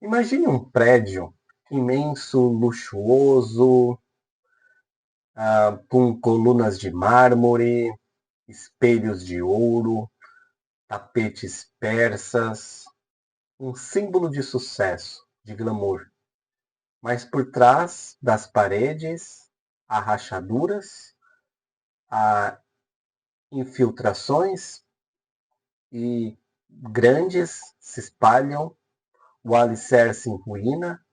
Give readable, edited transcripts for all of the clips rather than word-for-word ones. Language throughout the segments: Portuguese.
Imagine um prédio imenso, luxuoso, com colunas de mármore, espelhos de ouro, tapetes persas, um símbolo de sucesso, de glamour. Mas por trás das paredes há rachaduras, há infiltrações e grandes se espalham, o alicerce em ruína,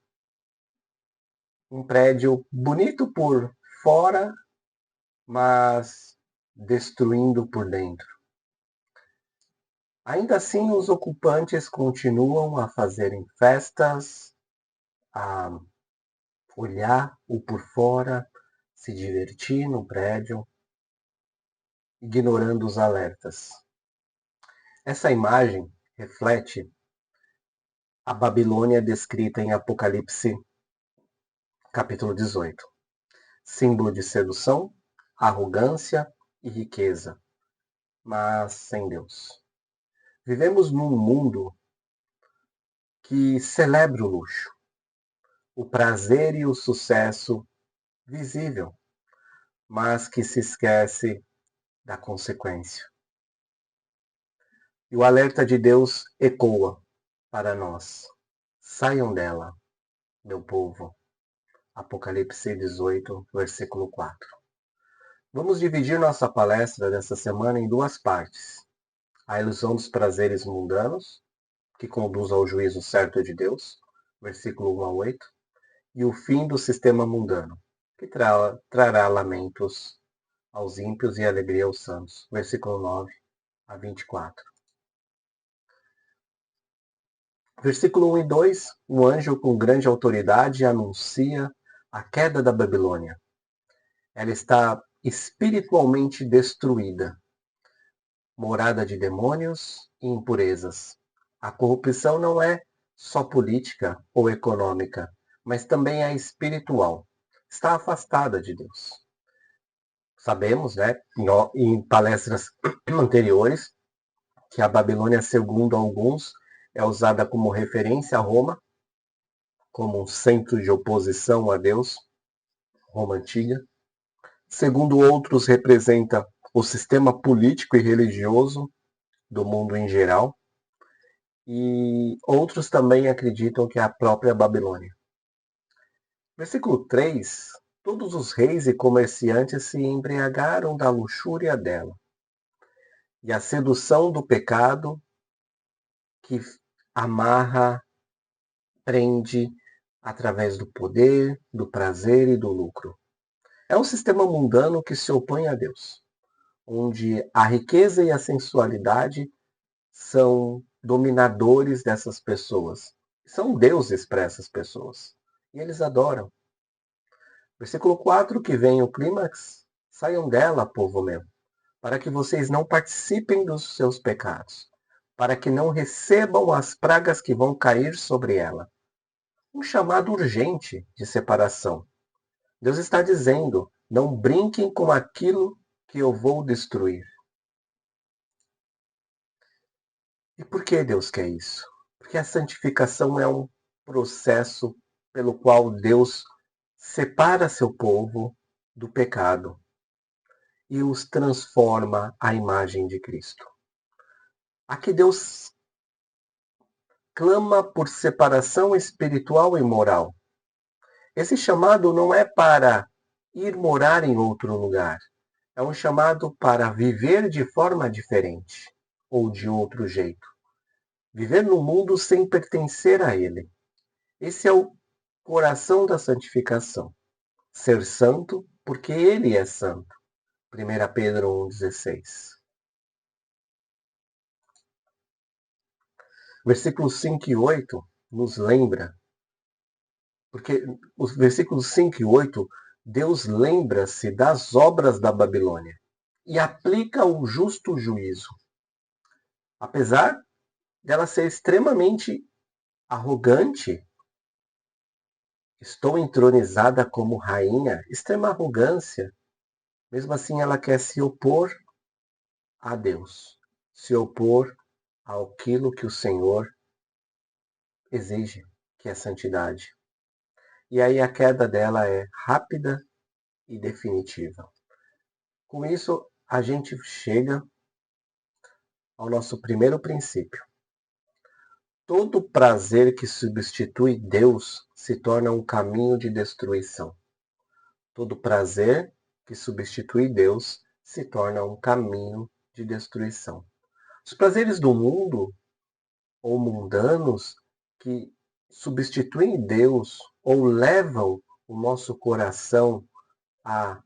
um prédio bonito por fora, mas destruindo por dentro. Ainda assim, os ocupantes continuam a fazerem festas, a olhar o por fora, se divertir no prédio, ignorando os alertas. Essa imagem reflete a Babilônia descrita em Apocalipse, capítulo 18. Símbolo de sedução, arrogância e riqueza, mas sem Deus. Vivemos num mundo que celebra o luxo, o prazer e o sucesso visível, mas que se esquece da consequência. E o alerta de Deus ecoa para nós. Saiam dela, meu povo. Apocalipse 18, versículo 4. Vamos dividir nossa palestra dessa semana em duas partes. A ilusão dos prazeres mundanos, que conduz ao juízo certo de Deus, versículo 1 a 8, e o fim do sistema mundano, que trará lamentos aos ímpios e alegria aos santos, versículo 9 a 24. Versículo 1 e 2, o anjo com grande autoridade anuncia a queda da Babilônia. Ela está espiritualmente destruída, morada de demônios e impurezas. A corrupção não é só política ou econômica, mas também é espiritual. Está afastada de Deus. Sabemos, né, em palestras anteriores, que a Babilônia, segundo alguns, é usada como referência a Roma, como um centro de oposição a Deus, Roma antiga. Segundo outros, representa o sistema político e religioso do mundo em geral. E outros também acreditam que é a própria Babilônia. Versículo 3. Todos os reis e comerciantes se embriagaram da luxúria dela. E a sedução do pecado que amarra, prende através do poder, do prazer e do lucro. É um sistema mundano que se opõe a Deus, onde a riqueza e a sensualidade são dominadores dessas pessoas. São deuses para essas pessoas. E eles adoram. Versículo 4, que vem o clímax. Saiam dela, povo meu, para que vocês não participem dos seus pecados, para que não recebam as pragas que vão cair sobre ela. Um chamado urgente de separação. Deus está dizendo, não brinquem com aquilo que eu vou destruir. E por que Deus quer isso? Porque a santificação é um processo pelo qual Deus separa seu povo do pecado e os transforma à imagem de Cristo. Aqui Deus clama por separação espiritual e moral. Esse chamado não é para ir morar em outro lugar. É um chamado para viver de forma diferente ou de outro jeito. Viver no mundo sem pertencer a ele. Esse é o coração da santificação. Ser santo porque ele é santo. 1 Pedro 1,16. Versículos 5 e 8 nos lembra, porque os versículos 5 e 8, Deus lembra-se das obras da Babilônia e aplica o justo juízo. Apesar dela ser extremamente arrogante, estou entronizada como rainha, extrema arrogância. Mesmo assim, ela quer se opor a Deus, se opor àquilo que o Senhor exige. que é santidade. E aí a queda dela é rápida e definitiva. Com isso, a gente chega ao nosso primeiro princípio. Todo prazer que substitui Deus se torna um caminho de destruição. Todo prazer que substitui Deus se torna um caminho de destruição. Os prazeres do mundo ou mundanos que substituem Deus ou levam o nosso coração a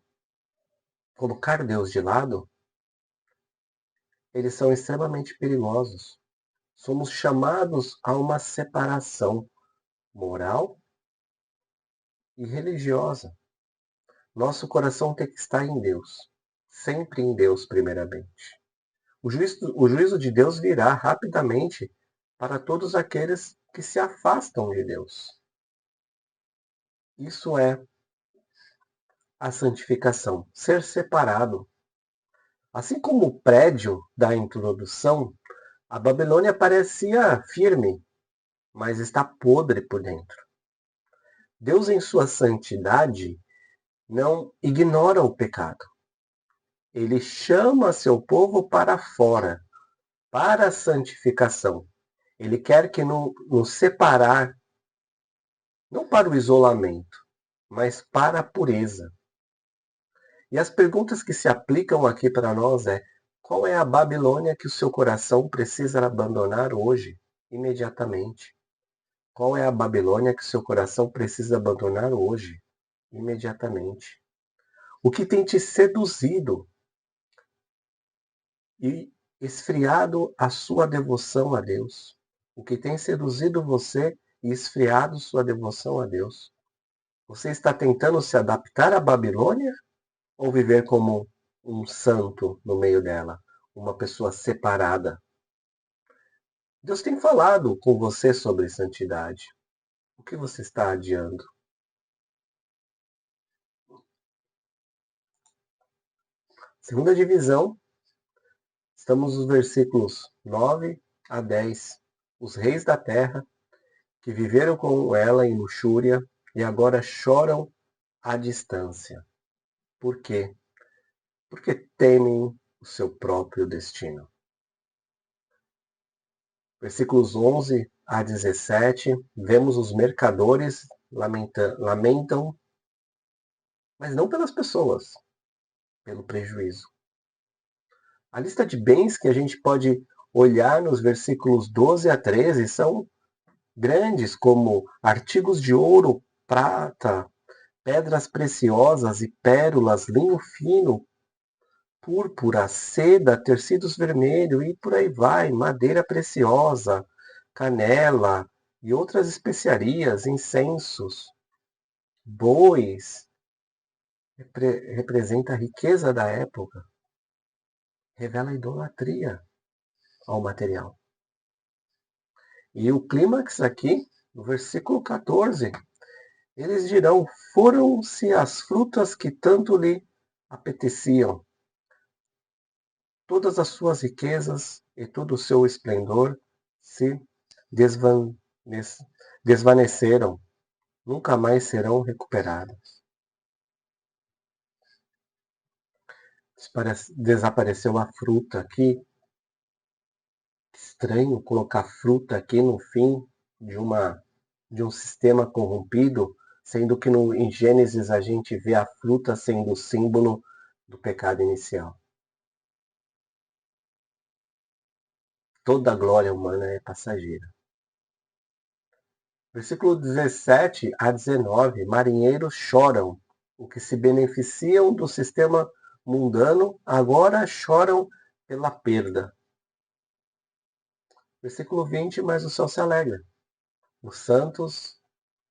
colocar Deus de lado, eles são extremamente perigosos. Somos chamados a uma separação moral e religiosa. Nosso coração tem que estar em Deus, sempre em Deus primeiramente. O juízo de Deus virá rapidamente para todos aqueles que se afastam de Deus. Isso é a santificação, ser separado. Assim como o prédio da introdução, a Babilônia parecia firme, mas está podre por dentro. Deus, em sua santidade, não ignora o pecado. Ele chama seu povo para fora, para a santificação. Ele quer que nos separar, não para o isolamento, mas para a pureza. E as perguntas que se aplicam aqui para nós é: qual é a Babilônia que o seu coração precisa abandonar hoje, imediatamente? Qual é a Babilônia que o seu coração precisa abandonar hoje, imediatamente? O que tem te seduzido e esfriado a sua devoção a Deus? O que tem seduzido você e esfriado sua devoção a Deus? Você está tentando se adaptar à Babilônia ou viver como um santo no meio dela, uma pessoa separada? Deus tem falado com você sobre santidade. O que você está adiando? Segunda divisão, estamos nos versículos 9 a 10. Os reis da terra, que viveram com ela em luxúria e agora choram à distância. Por quê? Porque temem o seu próprio destino. Versículos 11 a 17, vemos os mercadores lamentam, mas não pelas pessoas, pelo prejuízo. A lista de bens que a gente pode olhar nos versículos 12 a 13 são grandes, como artigos de ouro, prata, pedras preciosas e pérolas, linho fino, púrpura, seda, tecidos vermelhos e por aí vai, madeira preciosa, canela e outras especiarias, incensos, bois, representa a riqueza da época, revela a idolatria ao material. E o clímax aqui, no versículo 14, eles dirão: foram-se as frutas que tanto lhe apeteciam. Todas as suas riquezas e todo o seu esplendor se desvaneceram, nunca mais serão recuperadas. Desapareceu a fruta aqui. Estranho colocar fruta aqui no fim de um sistema corrompido, sendo que em Gênesis a gente vê a fruta sendo o símbolo do pecado inicial. Toda a glória humana é passageira. Versículo 17 a 19, marinheiros choram. O que se beneficiam do sistema mundano agora choram pela perda. Versículo 20, mas o céu se alegra. Os santos,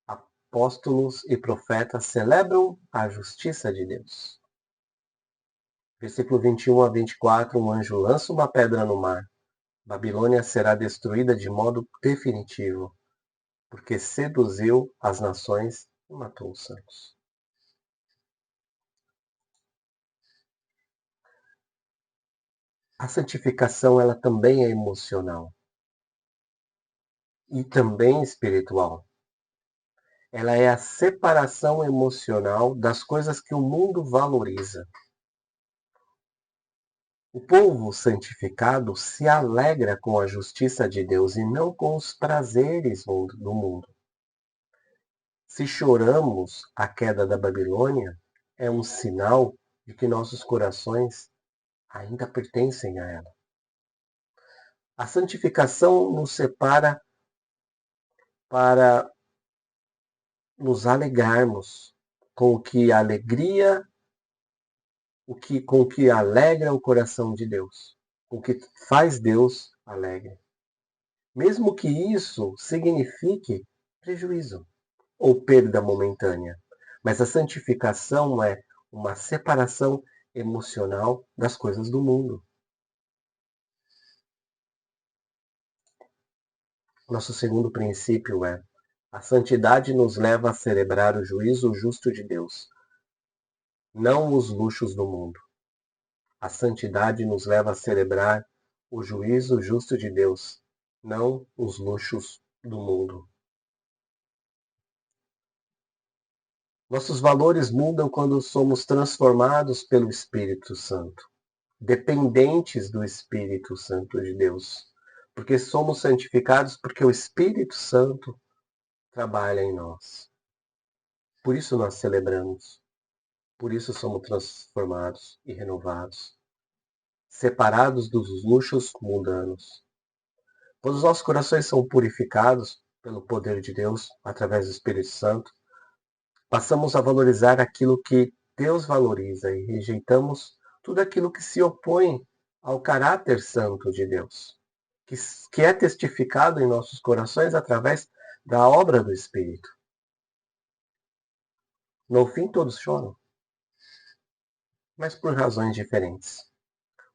apóstolos e profetas celebram a justiça de Deus. Versículo 21 a 24, um anjo lança uma pedra no mar. Babilônia será destruída de modo definitivo, porque seduziu as nações e matou os santos. A santificação, ela também é emocional e também espiritual. Ela é a separação emocional das coisas que o mundo valoriza. O povo santificado se alegra com a justiça de Deus e não com os prazeres do mundo. Se choramos a queda da Babilônia, é um sinal de que nossos corações ainda pertencem a ela. A santificação nos separa para nos alegrarmos com o que alegria, com o que alegra o coração de Deus, com o que faz Deus alegre. Mesmo que isso signifique prejuízo ou perda momentânea. Mas a santificação é uma separação emocional das coisas do mundo. Nosso segundo princípio é: a santidade nos leva a celebrar o juízo justo de Deus, não os luxos do mundo. A santidade nos leva a celebrar o juízo justo de Deus, não os luxos do mundo. Nossos valores mudam quando somos transformados pelo Espírito Santo, dependentes do Espírito Santo de Deus, porque somos santificados porque o Espírito Santo trabalha em nós. Por isso nós celebramos, por isso somos transformados e renovados, separados dos luxos mundanos. Quando os nossos corações são purificados pelo poder de Deus, através do Espírito Santo, passamos a valorizar aquilo que Deus valoriza e rejeitamos tudo aquilo que se opõe ao caráter santo de Deus, que é testificado em nossos corações através da obra do Espírito. No fim, todos choram, mas por razões diferentes.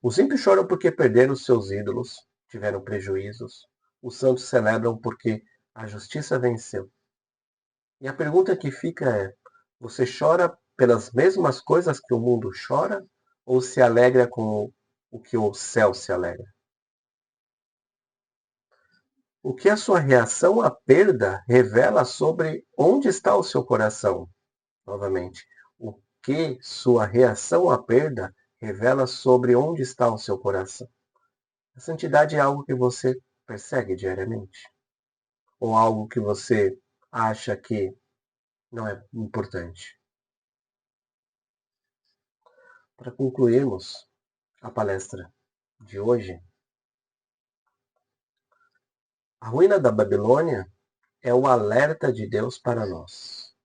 Os ímpios choram porque perderam os seus ídolos, tiveram prejuízos. Os santos celebram porque a justiça venceu. E a pergunta que fica é: você chora pelas mesmas coisas que o mundo chora ou se alegra com o que o céu se alegra? O que a sua reação à perda revela sobre onde está o seu coração? Novamente, o que sua reação à perda revela sobre onde está o seu coração? A santidade é algo que você persegue diariamente? Ou algo que você acha que não é importante? Para concluirmos a palestra de hoje, a ruína da Babilônia é o alerta de Deus para nós.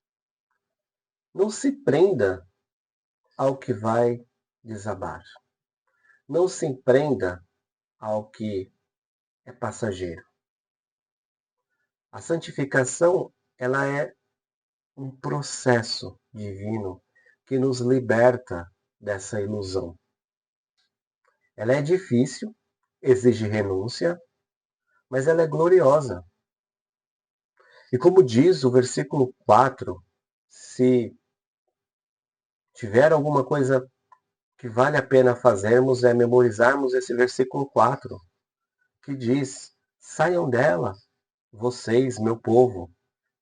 Não se prenda ao que vai desabar. Não se prenda ao que é passageiro. A santificação, ela é um processo divino que nos liberta dessa ilusão. Ela é difícil, exige renúncia, mas ela é gloriosa. E como diz o versículo 4, se tiver alguma coisa que vale a pena fazermos é memorizarmos esse versículo 4, que diz: saiam dela, vocês, meu povo,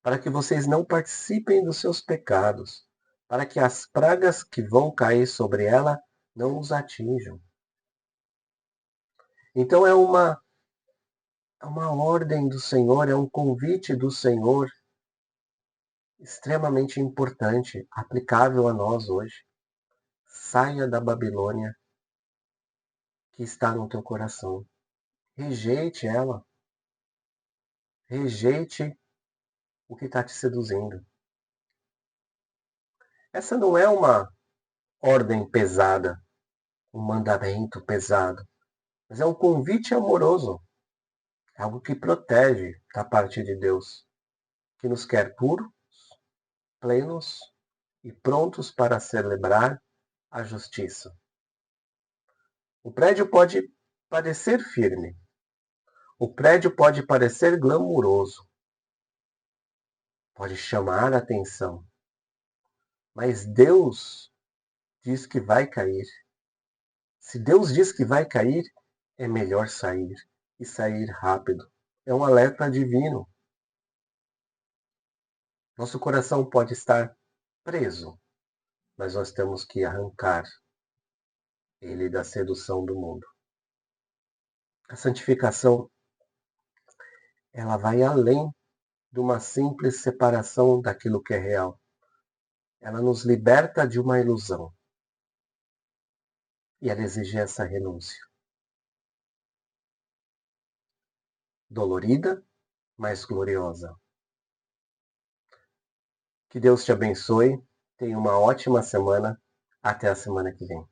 para que vocês não participem dos seus pecados, para que as pragas que vão cair sobre ela não os atinjam. Então é uma ordem do Senhor, é um convite do Senhor extremamente importante, aplicável a nós hoje. Saia da Babilônia que está no teu coração. Rejeite ela. Rejeite o que está te seduzindo. Essa não é uma ordem pesada, um mandamento pesado, mas é um convite amoroso, algo que protege da parte de Deus, que nos quer puros, plenos e prontos para celebrar a justiça. O prédio pode parecer firme, o prédio pode parecer glamuroso, pode chamar a atenção, mas Deus diz que vai cair. Se Deus diz que vai cair, é melhor sair, e sair rápido. É um alerta divino. Nosso coração pode estar preso, mas nós temos que arrancar ele da sedução do mundo. A santificação, ela vai além de uma simples separação daquilo que é real. Ela nos liberta de uma ilusão. E ela exige essa renúncia. Dolorida, mas gloriosa. Que Deus te abençoe. Tenha uma ótima semana. Até a semana que vem.